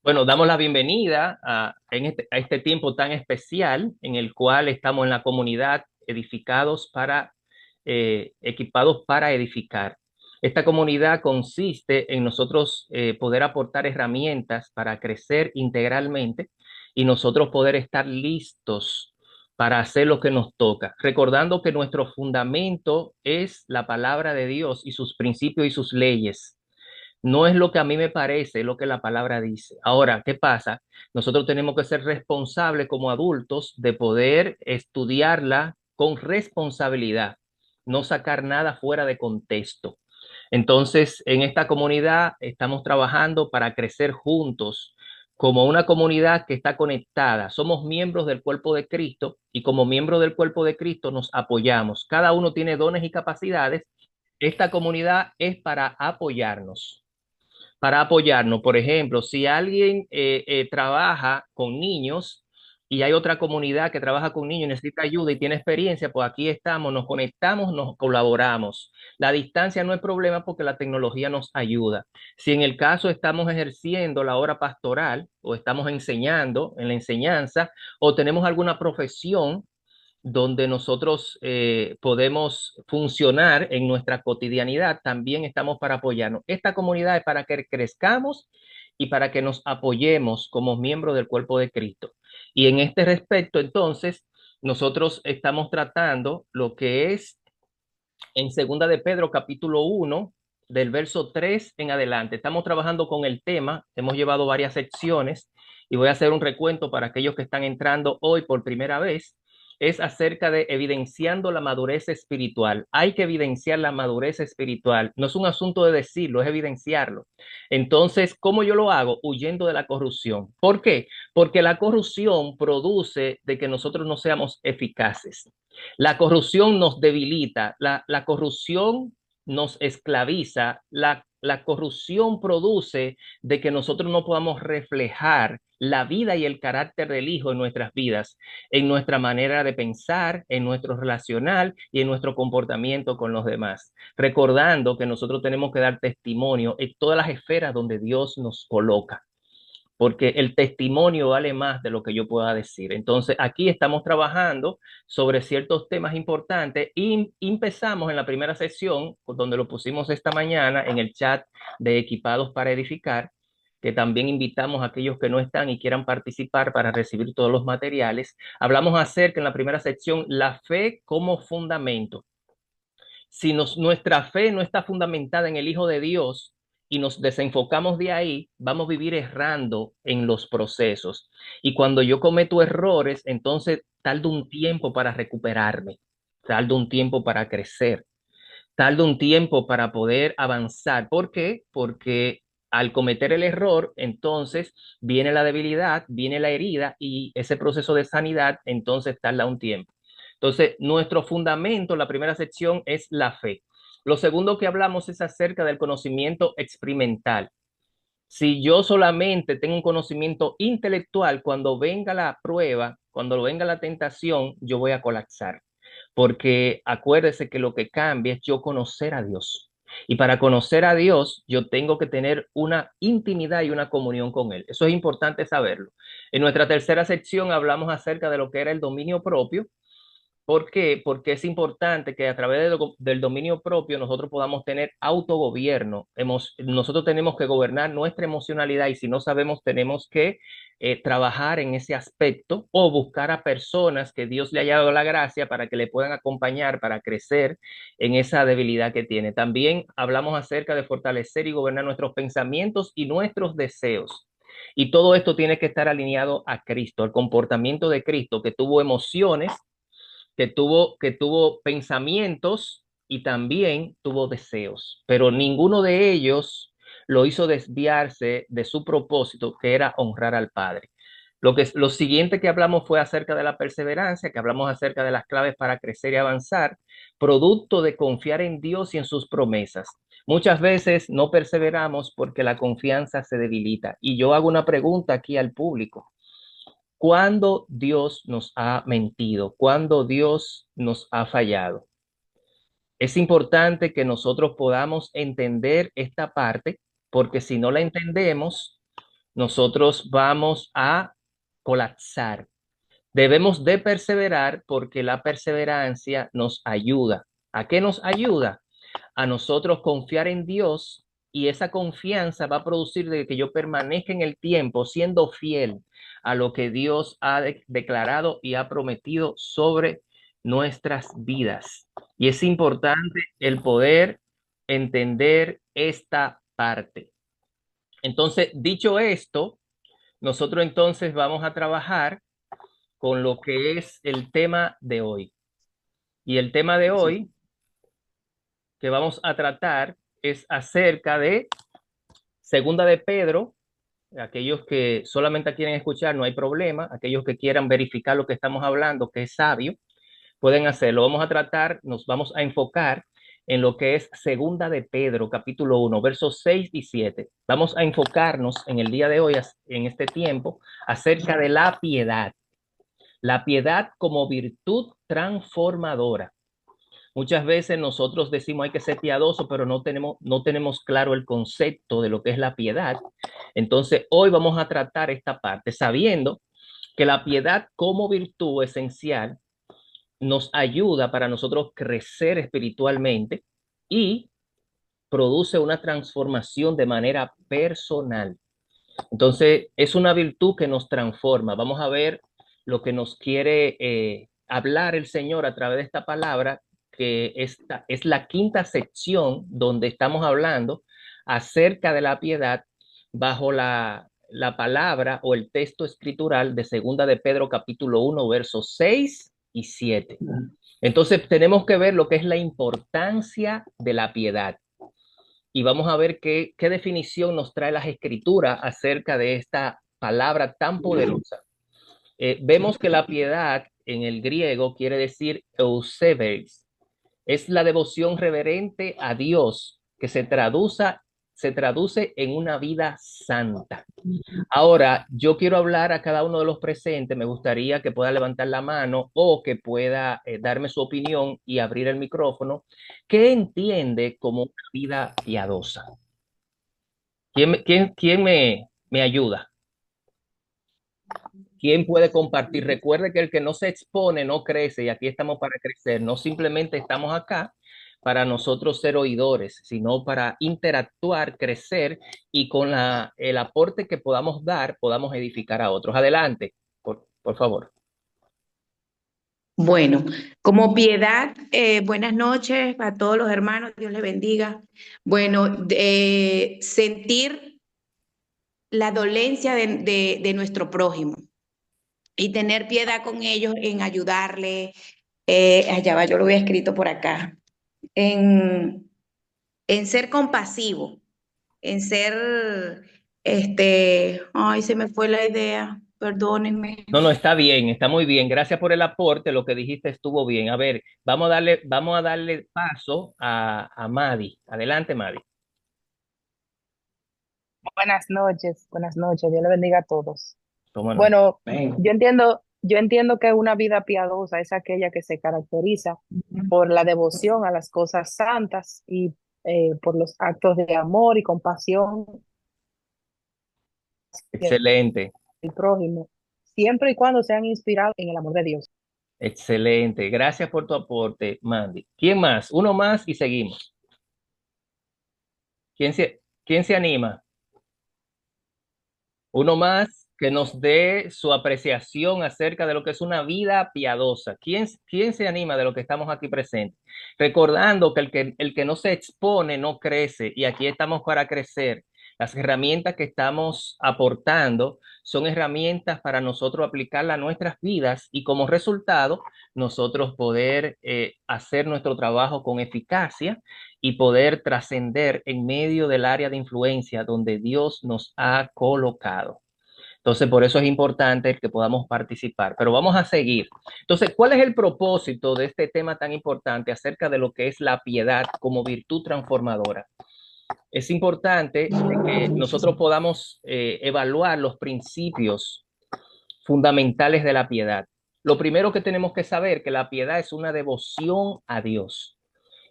Bueno, damos la bienvenida a este tiempo tan especial en el cual estamos en la comunidad equipados para edificar. Esta comunidad consiste en nosotros poder aportar herramientas para crecer integralmente y nosotros poder estar listos para hacer lo que nos toca, recordando que nuestro fundamento es la palabra de Dios y sus principios y sus leyes. No es lo que a mí me parece, es lo que la palabra dice. Ahora, ¿qué pasa? Nosotros tenemos que ser responsables como adultos de poder estudiarla con responsabilidad, no sacar nada fuera de contexto. Entonces, en esta comunidad estamos trabajando para crecer juntos como una comunidad que está conectada. Somos miembros del cuerpo de Cristo y como miembros del cuerpo de Cristo nos apoyamos. Cada uno tiene dones y capacidades. Esta comunidad es para apoyarnos. Por ejemplo, si alguien trabaja con niños y hay otra comunidad que trabaja con niños y necesita ayuda y tiene experiencia, pues aquí estamos, nos conectamos, nos colaboramos. La distancia no es problema porque la tecnología nos ayuda. Si en el caso estamos ejerciendo la hora pastoral o estamos enseñando en la enseñanza o tenemos alguna profesión donde nosotros podemos funcionar en nuestra cotidianidad, también estamos para apoyarnos. Esta comunidad es para que crezcamos y para que nos apoyemos como miembros del cuerpo de Cristo. Y en este respecto, entonces, nosotros estamos tratando lo que es en Segunda de Pedro, capítulo 1 del verso 3 en adelante. Estamos trabajando con el tema, hemos llevado varias secciones y voy a hacer un recuento para aquellos que están entrando hoy por primera vez. Es acerca de evidenciando la madurez espiritual. Hay que evidenciar la madurez espiritual. No es un asunto de decirlo, es evidenciarlo. Entonces, ¿cómo yo lo hago? Huyendo de la corrupción. ¿Por qué? Porque la corrupción produce de que nosotros no seamos eficaces. La corrupción nos debilita, la corrupción nos esclaviza, la corrupción produce de que nosotros no podamos reflejar la vida y el carácter del Hijo en nuestras vidas, en nuestra manera de pensar, en nuestro relacional y en nuestro comportamiento con los demás. Recordando que nosotros tenemos que dar testimonio en todas las esferas donde Dios nos coloca, porque el testimonio vale más de lo que yo pueda decir. Entonces, aquí estamos trabajando sobre ciertos temas importantes y empezamos en la primera sesión, donde lo pusimos esta mañana en el chat de Equipados para Edificar, que también invitamos a aquellos que no están y quieran participar para recibir todos los materiales. Hablamos acerca en la primera sección la fe como fundamento. Si nuestra fe no está fundamentada en el Hijo de Dios y nos desenfocamos de ahí, vamos a vivir errando en los procesos. Y cuando yo cometo errores, entonces tardo un tiempo para recuperarme, tardo un tiempo para crecer, tardo un tiempo para poder avanzar. ¿Por qué? Porque al cometer el error, entonces viene la debilidad, viene la herida y ese proceso de sanidad, entonces tarda un tiempo. Entonces, nuestro fundamento, la primera sección es la fe. Lo segundo que hablamos es acerca del conocimiento experimental. Si yo solamente tengo un conocimiento intelectual, cuando venga la prueba, cuando venga la tentación, yo voy a colapsar. Porque acuérdese que lo que cambia es yo conocer a Dios. Y para conocer a Dios, yo tengo que tener una intimidad y una comunión con Él. Eso es importante saberlo. En nuestra tercera sección hablamos acerca de lo que era el dominio propio. ¿Por qué? Porque es importante que a través del dominio propio nosotros podamos tener autogobierno. Nosotros tenemos que gobernar nuestra emocionalidad y si no sabemos, tenemos que trabajar en ese aspecto o buscar a personas que Dios le haya dado la gracia para que le puedan acompañar para crecer en esa debilidad que tiene. También hablamos acerca de fortalecer y gobernar nuestros pensamientos y nuestros deseos. Y todo esto tiene que estar alineado a Cristo, al comportamiento de Cristo, que tuvo emociones, que tuvo pensamientos y también tuvo deseos, pero ninguno de ellos lo hizo desviarse de su propósito, que era honrar al Padre. Lo siguiente que hablamos fue acerca de la perseverancia, que hablamos acerca de las claves para crecer y avanzar, producto de confiar en Dios y en sus promesas. Muchas veces no perseveramos porque la confianza se debilita. Y yo hago una pregunta aquí al público. ¿Cuándo Dios nos ha mentido? ¿Cuándo Dios nos ha fallado? Es importante que nosotros podamos entender esta parte, porque si no la entendemos, nosotros vamos a colapsar. Debemos de perseverar porque la perseverancia nos ayuda. ¿A qué nos ayuda? A nosotros confiar en Dios, y esa confianza va a producir de que yo permanezca en el tiempo siendo fiel a lo que Dios ha declarado y ha prometido sobre nuestras vidas. Y es importante el poder entender esta parte. Entonces, dicho esto, nosotros entonces vamos a trabajar con lo que es el tema de hoy. Y el tema de hoy que vamos a tratar es acerca de Segunda de Pedro. Aquellos que solamente quieren escuchar, no hay problema. Aquellos que quieran verificar lo que estamos hablando, que es sabio, pueden hacerlo. Vamos a tratar, nos vamos a enfocar en lo que es Segunda de Pedro, capítulo 1, versos 6 y 7. Vamos a enfocarnos en el día de hoy, en este tiempo, acerca de la piedad. La piedad como virtud transformadora. Muchas veces nosotros decimos hay que ser piadoso, pero no tenemos claro el concepto de lo que es la piedad. Entonces, hoy vamos a tratar esta parte, sabiendo que la piedad como virtud esencial nos ayuda para nosotros crecer espiritualmente y produce una transformación de manera personal. Entonces, es una virtud que nos transforma. Vamos a ver lo que nos quiere hablar el Señor a través de esta palabra, que esta es la quinta sección donde estamos hablando acerca de la piedad bajo la palabra o el texto escritural de Segunda de Pedro capítulo 1 versos 6 y 7. Entonces, tenemos que ver lo que es la importancia de la piedad y vamos a ver qué definición nos trae las escrituras acerca de esta palabra tan poderosa. Vemos que la piedad en el griego quiere decir eusebes, es la devoción reverente a Dios que se traduce en una vida santa. Ahora, yo quiero hablar a cada uno de los presentes, me gustaría que pueda levantar la mano o que pueda darme su opinión y abrir el micrófono. ¿Qué entiende como una vida piadosa? ¿Quién me ayuda? ¿Quién puede compartir? Recuerde que el que no se expone no crece y aquí estamos para crecer. No simplemente estamos acá para nosotros ser oidores, sino para interactuar, crecer y con el aporte que podamos dar, podamos edificar a otros. Adelante, por favor. Bueno, como piedad, buenas noches a todos los hermanos, Dios les bendiga. Bueno, sentir la dolencia de nuestro prójimo y tener piedad con ellos en ayudarle. Allá va, yo lo había escrito por acá, en, en ser compasivo, en ser, ay, se me fue la idea, perdónenme. No, no, está bien, está muy bien. Gracias por el aporte. Lo que dijiste estuvo bien. A ver, vamos a darle paso a Madi. Adelante, Madi. Buenas noches, Dios le bendiga a todos. ¿Cómo no? Bueno, Bueno, yo entiendo que una vida piadosa es aquella que se caracteriza por la devoción a las cosas santas y por los actos de amor y compasión hacia Excelente, el prójimo, siempre y cuando sean inspirados en el amor de Dios. excelente. Gracias por tu aporte, Mandy. ¿Quién más? Uno más y seguimos. ¿Quién se anima? Uno más que nos dé su apreciación acerca de lo que es una vida piadosa. ¿Quién se anima de lo que estamos aquí presentes? Recordando que el que no se expone no crece y aquí estamos para crecer. Las herramientas que estamos aportando son herramientas para nosotros aplicarlas a nuestras vidas y como resultado nosotros poder hacer nuestro trabajo con eficacia y poder trascender en medio del área de influencia donde Dios nos ha colocado. Entonces, por eso es importante que podamos participar. Pero vamos a seguir. Entonces, ¿cuál es el propósito de este tema tan importante acerca de lo que es la piedad como virtud transformadora? Es importante que nosotros podamos evaluar los principios fundamentales de la piedad. Lo primero que tenemos que saber que la piedad es una devoción a Dios.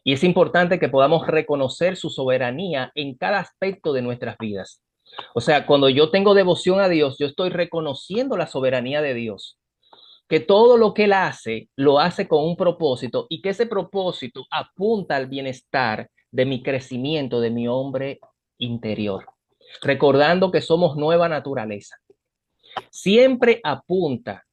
Y es importante que podamos reconocer su soberanía en cada aspecto de nuestras vidas. O sea, cuando yo tengo devoción a Dios, yo estoy reconociendo la soberanía de Dios, que todo lo que Él hace, lo hace con un propósito y que ese propósito apunta al bienestar de mi crecimiento, de mi hombre interior. Recordando que somos nueva naturaleza. Siempre apunta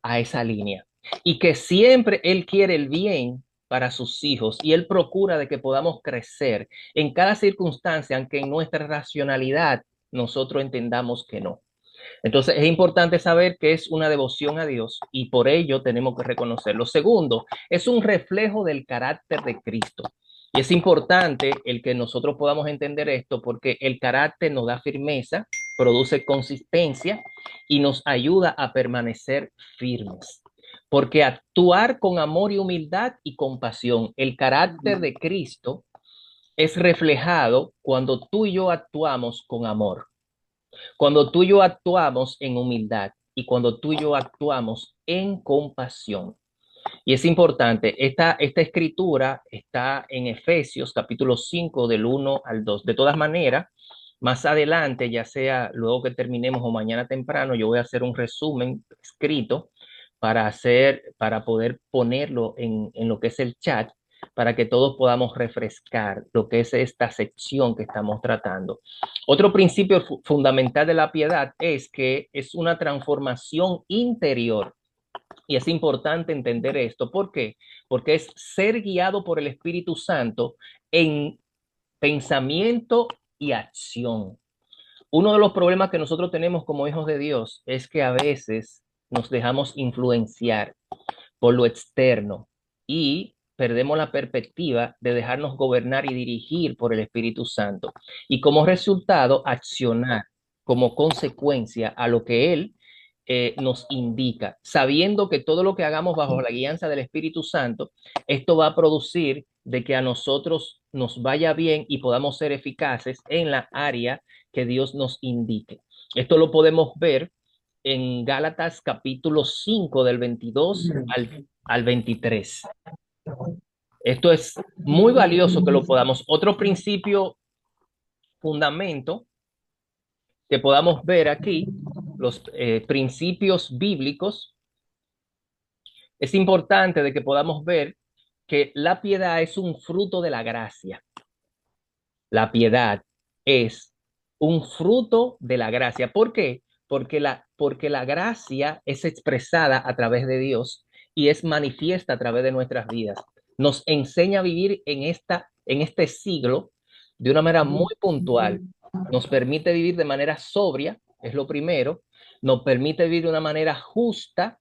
a esa línea y que siempre Él quiere el bien para sus hijos y Él procura de que podamos crecer en cada circunstancia, aunque en nuestra racionalidad nosotros entendamos que no. Entonces es importante saber que es una devoción a Dios y por ello tenemos que reconocerlo. Segundo, es un reflejo del carácter de Cristo. Y es importante el que nosotros podamos entender esto porque el carácter nos da firmeza, produce consistencia y nos ayuda a permanecer firmes. Porque actuar con amor y humildad y compasión, el carácter de Cristo es reflejado cuando tú y yo actuamos con amor, cuando tú y yo actuamos en humildad y cuando tú y yo actuamos en compasión. Y es importante, esta escritura está en Efesios capítulo 5 del 1 al 2. De todas maneras, más adelante, ya sea luego que terminemos o mañana temprano, yo voy a hacer un resumen escrito para poder ponerlo en lo que es el chat, para que todos podamos refrescar lo que es esta sección que estamos tratando. Otro principio fundamental de la piedad es que es una transformación interior. Y es importante entender esto. ¿Por qué? Porque es ser guiado por el Espíritu Santo en pensamiento y acción. Uno de los problemas que nosotros tenemos como hijos de Dios es que a veces nos dejamos influenciar por lo externo y perdemos la perspectiva de dejarnos gobernar y dirigir por el Espíritu Santo. Y como resultado, accionar como consecuencia a lo que Él nos indica, sabiendo que todo lo que hagamos bajo la guianza del Espíritu Santo, esto va a producir de que a nosotros nos vaya bien y podamos ser eficaces en la área que Dios nos indique. Esto lo podemos ver en Gálatas capítulo 5 del 22 al 23. Esto es muy valioso que lo podamos. Otro principio, fundamento que podamos ver aquí, los principios bíblicos, es importante de que podamos ver que la piedad es un fruto de la gracia. La piedad es un fruto de la gracia. ¿Por qué? Porque la gracia es expresada a través de Dios y es manifiesta a través de nuestras vidas. Nos enseña a vivir en este siglo de una manera muy puntual. Nos permite vivir de manera sobria, es lo primero. Nos permite vivir de una manera justa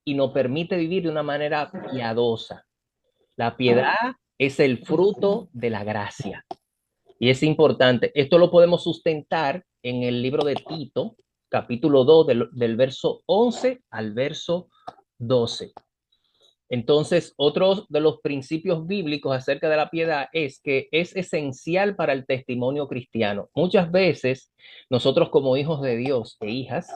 y nos permite vivir de una manera piadosa. La piedad es el fruto de la gracia. Y es importante, esto lo podemos sustentar en el libro de Tito, capítulo 2, del verso 11 al verso 12. Entonces, otro de los principios bíblicos acerca de la piedad es que es esencial para el testimonio cristiano. Muchas veces nosotros como hijos de Dios e hijas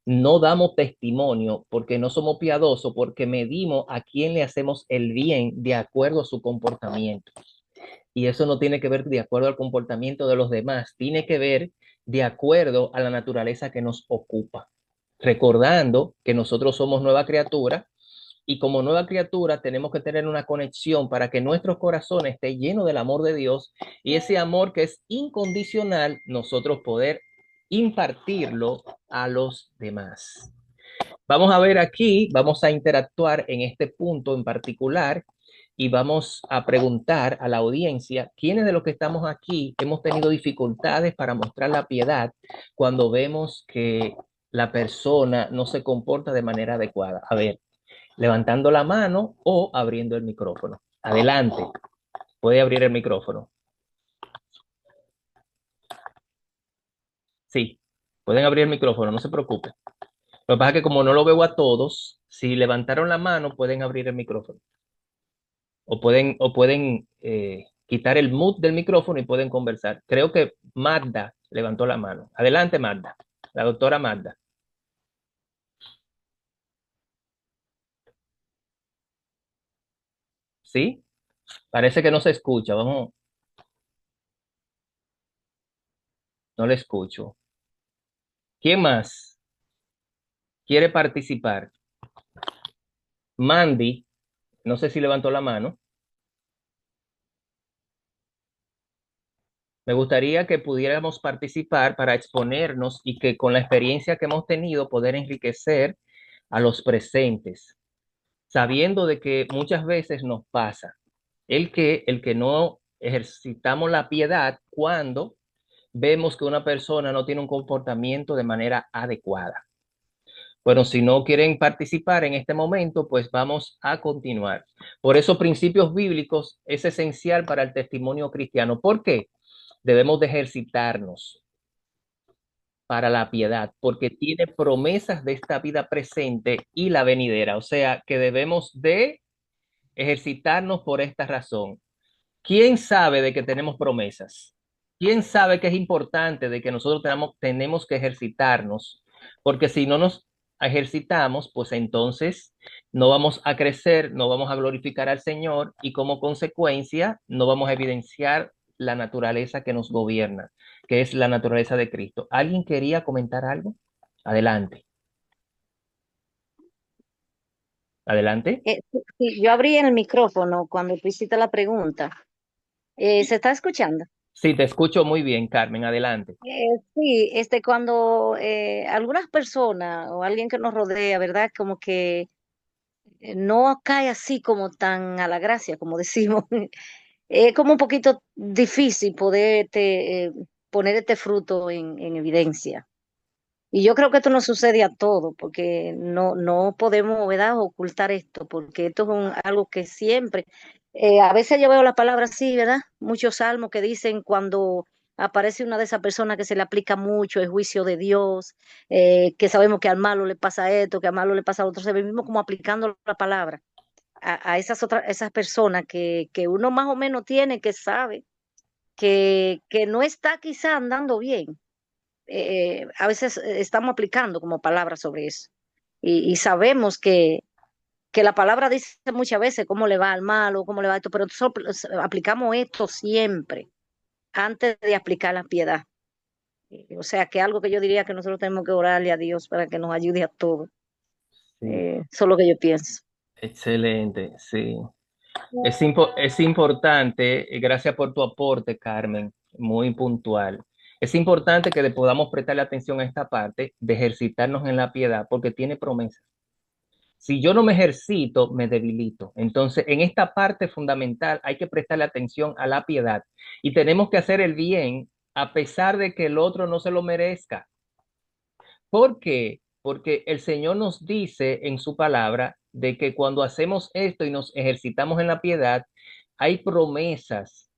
no damos testimonio porque no somos piadosos, porque medimos a quién le hacemos el bien de acuerdo a su comportamiento. Y eso no tiene que ver de acuerdo al comportamiento de los demás, tiene que ver de acuerdo a la naturaleza que nos ocupa. Recordando que nosotros somos nueva criatura y como nueva criatura tenemos que tener una conexión para que nuestros corazones estén llenos del amor de Dios y ese amor que es incondicional, nosotros poder impartirlo a los demás. Vamos a ver aquí, vamos a interactuar en este punto en particular y vamos a preguntar a la audiencia quiénes de los que estamos aquí hemos tenido dificultades para mostrar la piedad cuando vemos que la persona no se comporta de manera adecuada. A ver, levantando la mano o abriendo el micrófono. Adelante, puede abrir el micrófono. Sí, pueden abrir el micrófono, no se preocupen. Lo que pasa es que como no lo veo a todos, si levantaron la mano pueden abrir el micrófono. O pueden quitar el mute del micrófono y pueden conversar. Creo que Magda levantó la mano. Adelante, Magda. La doctora Magda. ¿Sí? Parece que no se escucha. Vamos. No le escucho. ¿Quién más quiere participar? Mandy, no sé si levantó la mano. Me gustaría que pudiéramos participar para exponernos y que con la experiencia que hemos tenido poder enriquecer a los presentes, sabiendo de que muchas veces nos pasa el que no ejercitamos la piedad cuando vemos que una persona no tiene un comportamiento de manera adecuada. Bueno, si no quieren participar en este momento, pues vamos a continuar. Por eso, principios bíblicos es esencial para el testimonio cristiano. ¿Por qué? Debemos de ejercitarnos para la piedad, porque tiene promesas de esta vida presente y la venidera. O sea, que debemos de ejercitarnos por esta razón. ¿Quién sabe de que tenemos promesas? ¿Quién sabe que es importante de que nosotros tenemos que ejercitarnos? Porque si no nos ejercitamos, pues entonces no vamos a crecer, no vamos a glorificar al Señor y como consecuencia no vamos a evidenciar la naturaleza que nos gobierna, que es la naturaleza de Cristo. ¿Alguien quería comentar algo? Adelante, adelante. Sí, yo abrí el micrófono cuando tú hiciste la pregunta. ¿Se está escuchando? Sí, te escucho muy bien, Carmen, adelante. Sí, cuando algunas personas o alguien que nos rodea, ¿verdad? Como que no cae así como tan a la gracia, como decimos. Es como un poquito difícil poner este fruto en evidencia. Y yo creo que esto no sucede a todo, porque no podemos, ¿verdad?, ocultar esto, porque esto es algo que siempre, a veces yo veo la palabra así, ¿verdad? Muchos salmos que dicen cuando aparece una de esas personas que se le aplica mucho el juicio de Dios, que sabemos que al malo le pasa esto, que al malo le pasa lo otro, se ve mismo como aplicando la palabra a esas personas que uno más o menos tiene, que sabe que no está quizá andando bien. A veces estamos aplicando como palabras sobre eso. Y sabemos que la palabra dice muchas veces cómo le va al malo, cómo le va a esto, pero nosotros aplicamos esto siempre antes de aplicar la piedad. O sea, que algo que yo diría que nosotros tenemos que orarle a Dios para que nos ayude a todos. Sí, Eso es lo que yo pienso. excelente, sí. Es importante, gracias por tu aporte, Carmen, muy puntual. Es importante que le podamos prestarle atención a esta parte de ejercitarnos en la piedad, porque tiene promesas. Si yo no me ejercito, me debilito. Entonces, en esta parte fundamental hay que prestarle atención a la piedad y tenemos que hacer el bien a pesar de que el otro no se lo merezca. ¿Por qué? Porque el Señor nos dice en su palabra de que cuando hacemos esto y nos ejercitamos en la piedad, hay promesas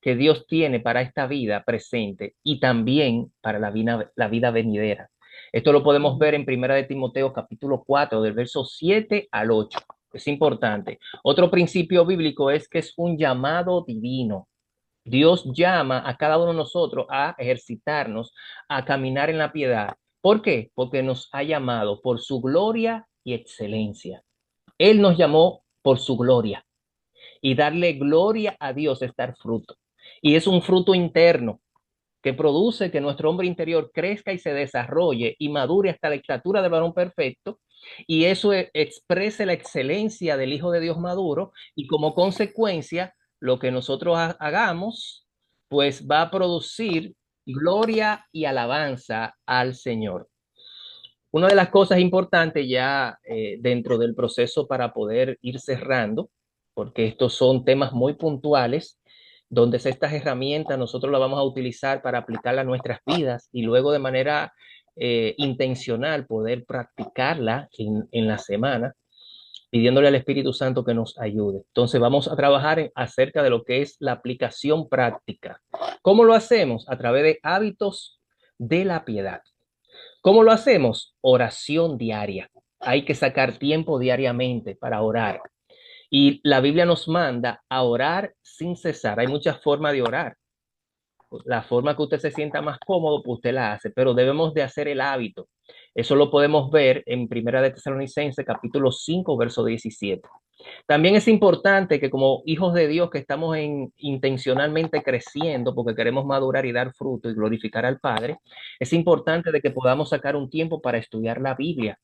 que Dios tiene para esta vida presente y también para la vida venidera. Esto lo podemos ver en Primera de Timoteo capítulo 4 del verso 7 al 8. Es importante. Otro principio bíblico es que es un llamado divino. Dios llama a cada uno de nosotros a ejercitarnos, a caminar en la piedad. ¿Por qué? Porque nos ha llamado por su gloria y excelencia. Él nos llamó por su gloria y darle gloria a Dios es dar fruto. Y es un fruto interno que produce que nuestro hombre interior crezca y se desarrolle y madure hasta la estatura del varón perfecto. Y eso exprese la excelencia del Hijo de Dios maduro y como consecuencia lo que nosotros hagamos pues va a producir gloria y alabanza al Señor. Una de las cosas importantes ya dentro del proceso para poder ir cerrando, porque estos son temas muy puntuales, donde estas herramientas nosotros las vamos a utilizar para aplicarlas a nuestras vidas y luego de manera intencional poder practicarla en la semana, pidiéndole al Espíritu Santo que nos ayude. Entonces vamos a trabajar acerca de lo que es la aplicación práctica. ¿Cómo lo hacemos? A través de hábitos de la piedad. ¿Cómo lo hacemos? Oración diaria. Hay que sacar tiempo diariamente para orar. Y la Biblia nos manda a orar sin cesar. Hay muchas formas de orar. La forma que usted se sienta más cómodo, pues usted la hace, pero debemos de hacer el hábito. Eso lo podemos ver en Primera de Tesalonicenses, capítulo 5, verso 17. También es importante que como hijos de Dios que estamos intencionalmente creciendo porque queremos madurar y dar fruto y glorificar al Padre, es importante de que podamos sacar un tiempo para estudiar la Biblia,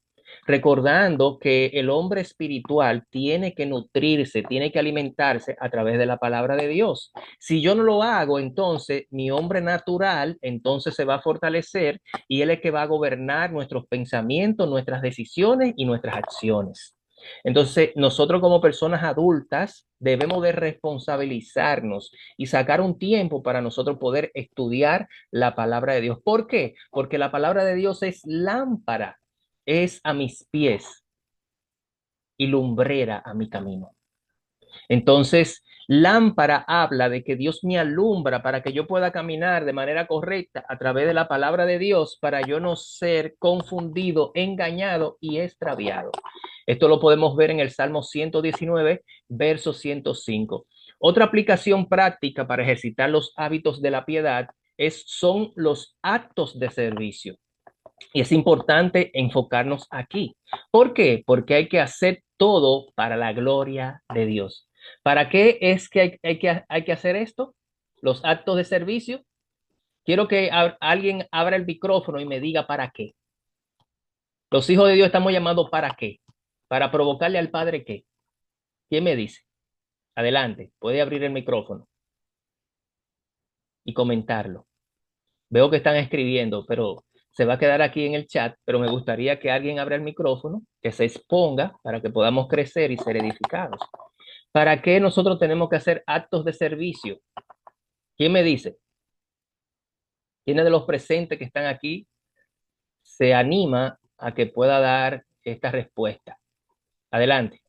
recordando que el hombre espiritual tiene que nutrirse, tiene que alimentarse a través de la palabra de Dios. Si yo no lo hago, entonces mi hombre natural entonces se va a fortalecer y él es que va a gobernar nuestros pensamientos, nuestras decisiones y nuestras acciones. Entonces, nosotros como personas adultas debemos de responsabilizarnos y sacar un tiempo para nosotros poder estudiar la palabra de Dios. ¿Por qué? Porque la palabra de Dios es lámpara, es a mis pies y lumbrera a mi camino. Entonces, lámpara habla de que Dios me alumbra para que yo pueda caminar de manera correcta a través de la palabra de Dios para yo no ser confundido, engañado y extraviado. Esto lo podemos ver en el Salmo 119, verso 105. Otra aplicación práctica para ejercitar los hábitos de la piedad son los actos de servicio. Y es importante enfocarnos aquí. ¿Por qué? Porque hay que hacer todo para la gloria de Dios. ¿Para qué es que hay que hacer esto? Los actos de servicio. Quiero que alguien abra el micrófono y me diga para qué. Los hijos de Dios estamos llamados para qué. Para provocarle al Padre qué. ¿Quién me dice? Adelante, puede abrir el micrófono y comentarlo. Veo que están escribiendo, pero se va a quedar aquí en el chat, pero me gustaría que alguien abra el micrófono, que se exponga para que podamos crecer y ser edificados. ¿Para qué nosotros tenemos que hacer actos de servicio? ¿Quién me dice? ¿Quién de los presentes que están aquí se anima a que pueda dar esta respuesta? Adelante.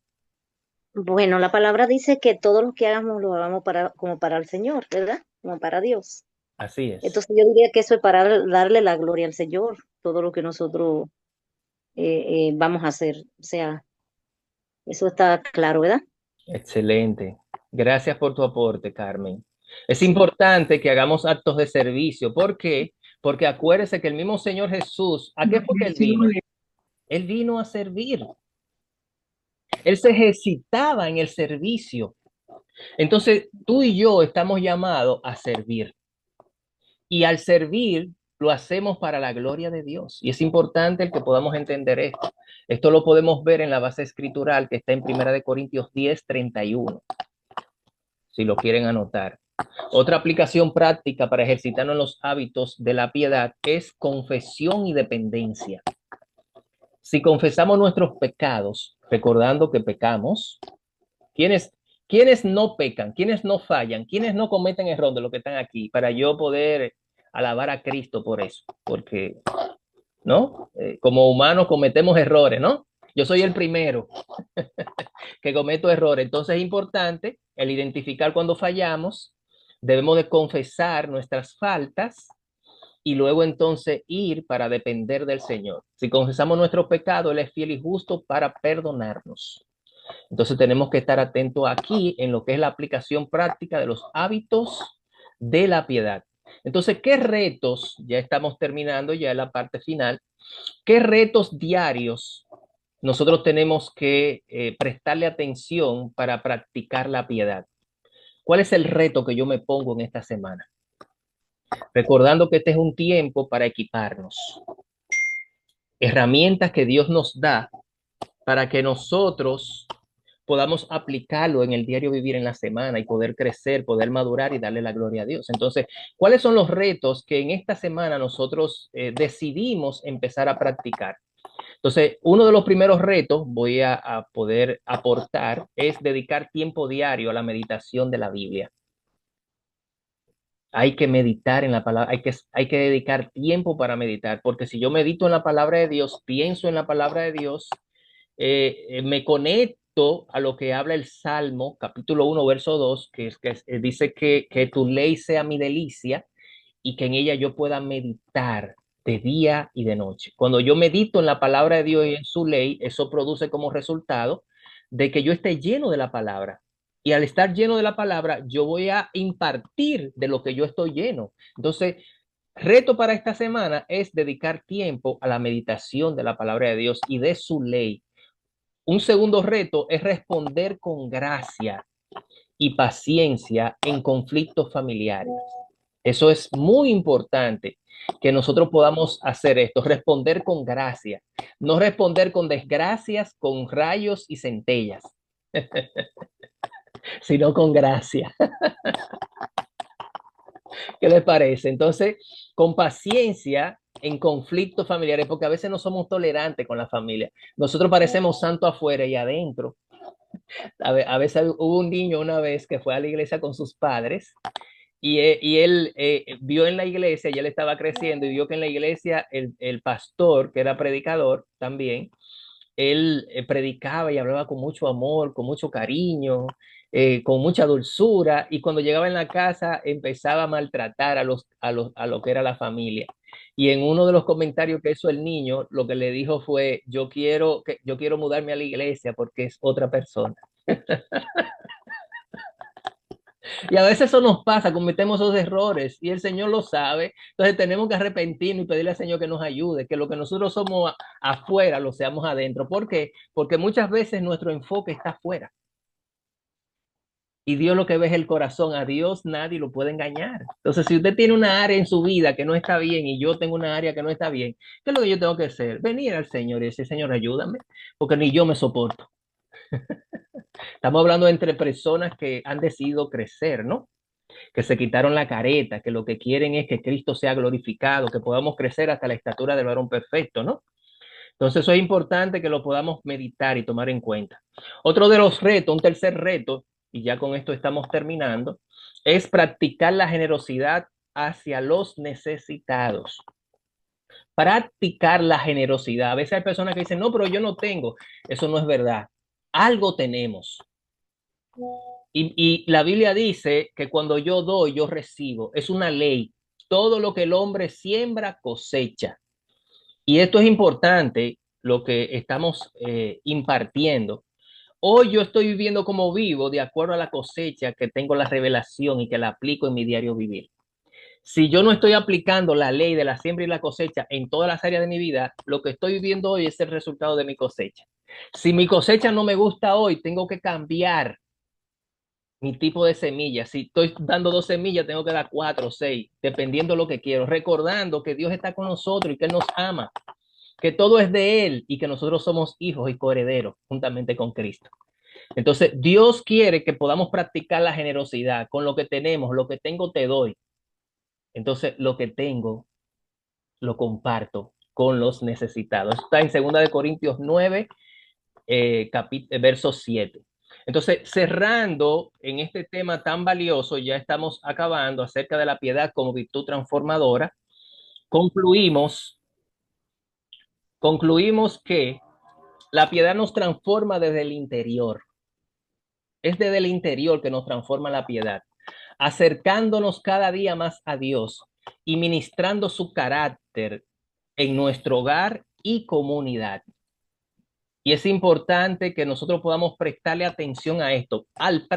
Bueno, la palabra dice que todo lo que hagamos lo hagamos para, como para el Señor, ¿verdad? Como para Dios. Así es. Entonces yo diría que eso es para darle la gloria al Señor, todo lo que nosotros vamos a hacer. O sea, eso está claro, ¿verdad? Excelente. Gracias por tu aporte, Carmen. Es Sí. importante que hagamos actos de servicio. ¿Por qué? Porque acuérdese que el mismo Señor Jesús, ¿a qué fue que él vino? Él vino a servir. Él se ejercitaba en el servicio. Entonces, tú y yo estamos llamados a servir. Y al servir, lo hacemos para la gloria de Dios. Y es importante el que podamos entender esto. Esto lo podemos ver en la base escritural que está en 1 Corintios 10:31, si lo quieren anotar. Otra aplicación práctica para ejercitarnos en los hábitos de la piedad es confesión y dependencia. Si confesamos nuestros pecados, recordando que pecamos, ¿quiénes, quiénes no pecan? ¿Quiénes no fallan? ¿Quiénes no cometen error de los que están aquí? Para yo poder alabar a Cristo por eso, porque, ¿no? Como humanos cometemos errores, ¿no? Yo soy el primero que cometo errores. Entonces es importante el identificar cuando fallamos, debemos de confesar nuestras faltas y luego entonces ir para depender del Señor. Si confesamos nuestros pecados, Él es fiel y justo para perdonarnos. Entonces tenemos que estar atentos aquí en lo que es la aplicación práctica de los hábitos de la piedad. Entonces, ¿qué retos? Ya estamos terminando ya en la parte final. ¿Qué retos diarios nosotros tenemos que prestarle atención para practicar la piedad? ¿Cuál es el reto que yo me pongo en esta semana? Recordando que este es un tiempo para equiparnos. Herramientas que Dios nos da para que nosotros podamos aplicarlo en el diario vivir en la semana y poder crecer, poder madurar y darle la gloria a Dios. Entonces, ¿cuáles son los retos que en esta semana nosotros decidimos empezar a practicar? Entonces, uno de los primeros retos voy a poder aportar es dedicar tiempo diario a la meditación de la Biblia. Hay que meditar en la palabra, hay que dedicar tiempo para meditar, porque si yo medito en la palabra de Dios, pienso en la palabra de Dios, me conecto a lo que habla el Salmo, capítulo 1, verso 2, dice que tu ley sea mi delicia y que en ella yo pueda meditar de día y de noche. Cuando yo medito en la palabra de Dios y en su ley, eso produce como resultado de que yo esté lleno de la palabra. Y al estar lleno de la palabra, yo voy a impartir de lo que yo estoy lleno. Entonces, reto para esta semana es dedicar tiempo a la meditación de la palabra de Dios y de su ley. Un segundo reto es responder con gracia y paciencia en conflictos familiares. Eso es muy importante, que nosotros podamos hacer esto, responder con gracia, no responder con desgracias, con rayos y centellas, sino con gracia. ¿Qué les parece? Entonces, con paciencia en conflictos familiares, porque a veces no somos tolerantes con la familia. Nosotros parecemos santos afuera y adentro. A veces hubo un niño una vez que fue a la iglesia con sus padres y él vio en la iglesia, y él estaba creciendo y vio que en la iglesia el pastor, que era predicador también, él predicaba y hablaba con mucho amor, con mucho cariño, con mucha dulzura, y cuando llegaba en la casa empezaba a maltratar a lo que era la familia. Y en uno de los comentarios que hizo el niño, lo que le dijo fue, yo quiero mudarme a la iglesia porque es otra persona. Y a veces eso nos pasa, cometemos esos errores y el Señor lo sabe. Entonces tenemos que arrepentirnos y pedirle al Señor que nos ayude, que lo que nosotros somos afuera lo seamos adentro. ¿Por qué? Porque muchas veces nuestro enfoque está afuera. Y Dios lo que ve es el corazón. A Dios nadie lo puede engañar. Entonces, si usted tiene una área en su vida que no está bien y yo tengo una área que no está bien, ¿qué es lo que yo tengo que hacer? Venir al Señor y decir, Señor, ayúdame, porque ni yo me soporto. Estamos hablando entre personas que han decidido crecer, ¿no? Que se quitaron la careta, que lo que quieren es que Cristo sea glorificado, que podamos crecer hasta la estatura del varón perfecto, ¿no? Entonces eso es importante que lo podamos meditar y tomar en cuenta. Otro de los retos, un tercer reto, y ya con esto estamos terminando, es practicar la generosidad hacia los necesitados. Practicar la generosidad. A veces hay personas que dicen, no, pero yo no tengo. Eso no es verdad. Algo tenemos. Y la Biblia dice que cuando yo doy, yo recibo. Es una ley. Todo lo que el hombre siembra, cosecha. Y esto es importante, lo que estamos impartiendo. Hoy yo estoy viviendo como vivo de acuerdo a la cosecha que tengo la revelación y que la aplico en mi diario vivir. Si yo no estoy aplicando la ley de la siembra y la cosecha en todas las áreas de mi vida, lo que estoy viviendo hoy es el resultado de mi cosecha. Si mi cosecha no me gusta hoy, tengo que cambiar mi tipo de semilla. Si estoy dando 2 semillas, tengo que dar 4 o 6, dependiendo de lo que quiero. Recordando que Dios está con nosotros y que Él nos ama, que todo es de Él y que nosotros somos hijos y coherederos juntamente con Cristo. Entonces, Dios quiere que podamos practicar la generosidad con lo que tenemos. Lo que tengo te doy. Entonces, lo que tengo lo comparto con los necesitados. Está en 2 Corintios 9, verso 7. Entonces, cerrando en este tema tan valioso, ya estamos acabando acerca de la piedad como virtud transformadora. Concluimos, concluimos que la piedad nos transforma desde el interior. Es desde el interior que nos transforma la piedad, acercándonos cada día más a Dios y ministrando su carácter en nuestro hogar y comunidad. Y es importante que nosotros podamos prestarle atención a esto. Al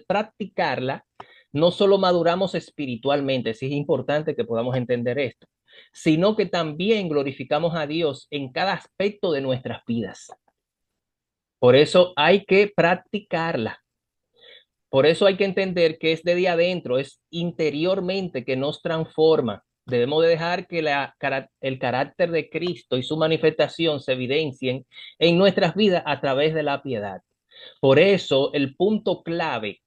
practicarla, no solo maduramos espiritualmente, sí es importante que podamos entender esto, sino que también glorificamos a Dios en cada aspecto de nuestras vidas. Por eso hay que practicarla. Por eso hay que entender que es de adentro, es interiormente que nos transforma. Debemos de dejar que el carácter de Cristo y su manifestación se evidencien en nuestras vidas a través de la piedad. Por eso el punto clave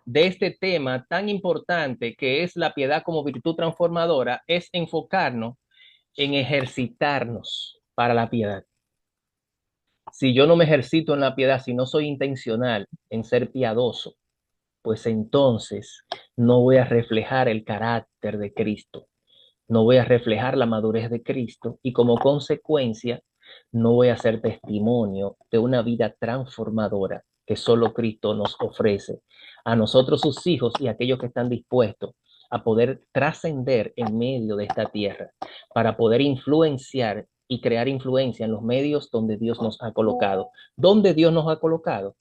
de este tema tan importante que es la piedad como virtud transformadora es enfocarnos en ejercitarnos para la piedad. Si yo no me ejercito en la piedad, si no soy intencional en ser piadoso, pues entonces no voy a reflejar el carácter de Cristo, no voy a reflejar la madurez de Cristo y como consecuencia no voy a ser testimonio de una vida transformadora que solo Cristo nos ofrece a nosotros sus hijos y a aquellos que están dispuestos a poder trascender en medio de esta tierra para poder influenciar y crear influencia en los medios donde Dios nos ha colocado. ¿Dónde Dios nos ha colocado?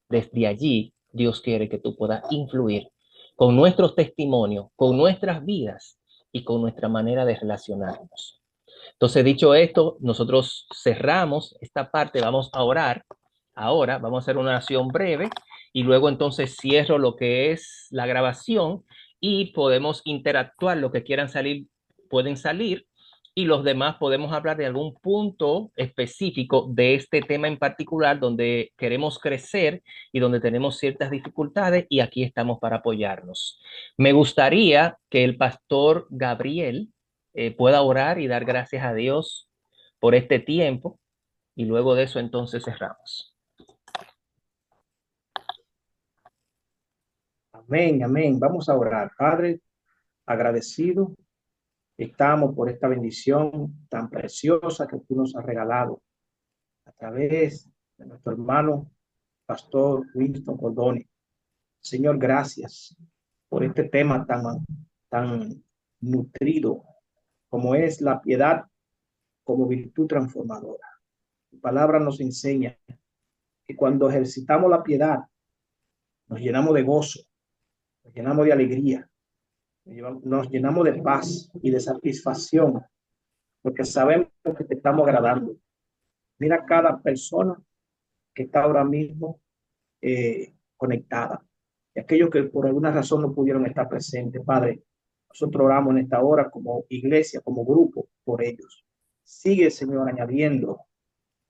Desde allí Dios quiere que tú puedas influir con nuestros testimonios, con nuestras vidas y con nuestra manera de relacionarnos. Entonces, dicho esto, nosotros cerramos esta parte, vamos a orar Ahora vamos a hacer una oración breve y luego entonces cierro lo que es la grabación y podemos interactuar. Lo que quieran salir, pueden salir y los demás podemos hablar de algún punto específico de este tema en particular donde queremos crecer y donde tenemos ciertas dificultades y aquí estamos para apoyarnos. Me gustaría que el pastor Gabriel pueda orar y dar gracias a Dios por este tiempo y luego de eso entonces cerramos. Amén, amén. Vamos a orar. Padre, agradecido estamos por esta bendición tan preciosa que tú nos has regalado a través de nuestro hermano Pastor Winston Cordone. Señor, gracias por este tema tan nutrido como es la piedad como virtud transformadora. Tu palabra nos enseña que cuando ejercitamos la piedad nos llenamos de gozo, nos llenamos de alegría, nos llenamos de paz y de satisfacción, porque sabemos que te estamos agradando. Mira cada persona que está ahora mismo conectada. Y aquellos que por alguna razón no pudieron estar presentes, Padre, nosotros oramos en esta hora como iglesia, como grupo, por ellos. Sigue, Señor, añadiendo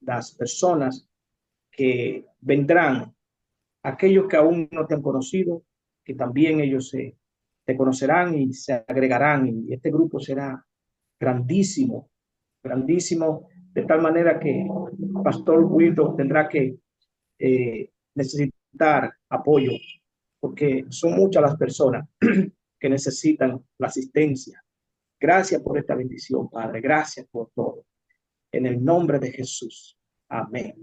las personas que vendrán, aquellos que aún no te han conocido, que también ellos te conocerán y se agregarán, y este grupo será grandísimo, grandísimo, de tal manera que Pastor Wilton tendrá que necesitar apoyo, porque son muchas las personas que necesitan la asistencia. Gracias por esta bendición, Padre. Gracias por todo. En el nombre de Jesús. Amén.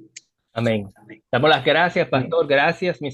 Amén. Amén. Damos las gracias, Amén. pastor. Gracias, mis